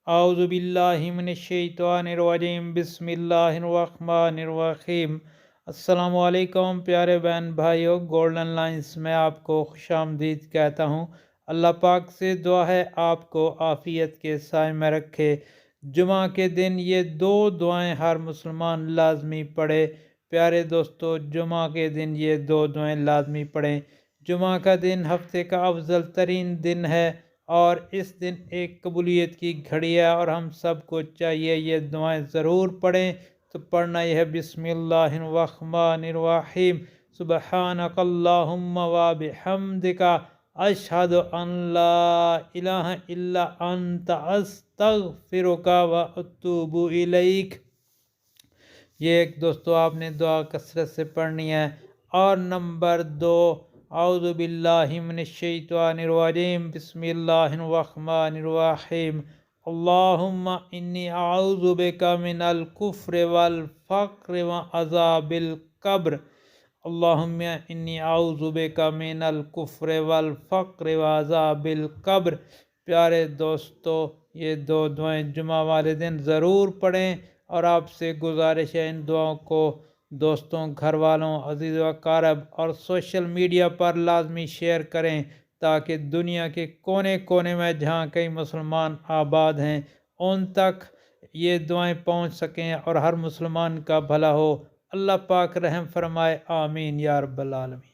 اعوذ باللہ من الشیطان الرجیم، بسم اللہ الرحمن الرحیم۔ السلام علیکم پیارے بہن بھائیوں، گولڈن لائنز میں آپ کو خوش آمدید کہتا ہوں۔ اللہ پاک سے دعا ہے آپ کو عافیت کے سائے میں رکھے۔ جمعہ کے دن یہ دو دعائیں ہر مسلمان لازمی پڑھے۔ پیارے دوستو، جمعہ کے دن یہ دو دعائیں لازمی پڑھیں۔ جمعہ کا دن ہفتے کا افضل ترین دن ہے اور اس دن ایک قبولیت کی گھڑی ہے، اور ہم سب کو چاہیے یہ دعائیں ضرور پڑھیں۔ تو پڑھنا یہ ہے: بسم اللہ الرحمن الرحیم، سبحانک اللہم و بحمدک، اشہد ان لا الہ الا انت، استغفرک و اتوب الیک۔ یہ ایک دوستو آپ نے دعا کثرت سے پڑھنی ہے۔ اور نمبر 2، اعوذ باللہ من الشیطان الرجیم، بسم اللہ الرحمن الرحیم، اللہم انی اعوذ بک من الکفر والفقر وعذاب القبر۔ اللہم انی اعوذ بک من الکفر والفقر وعذاب القبر۔ پیارے دوستو، یہ دو دعائیں جمعہ والے دن ضرور پڑھیں، اور آپ سے گزارش ہے ان دعاؤں کو دوستوں، گھر والوں، عزیز و اقارب اور سوشل میڈیا پر لازمی شیئر کریں، تاکہ دنیا کے کونے کونے میں جہاں کئی مسلمان آباد ہیں ان تک یہ دعائیں پہنچ سکیں اور ہر مسلمان کا بھلا ہو۔ اللہ پاک رحم فرمائے، آمین یا رب العالمین۔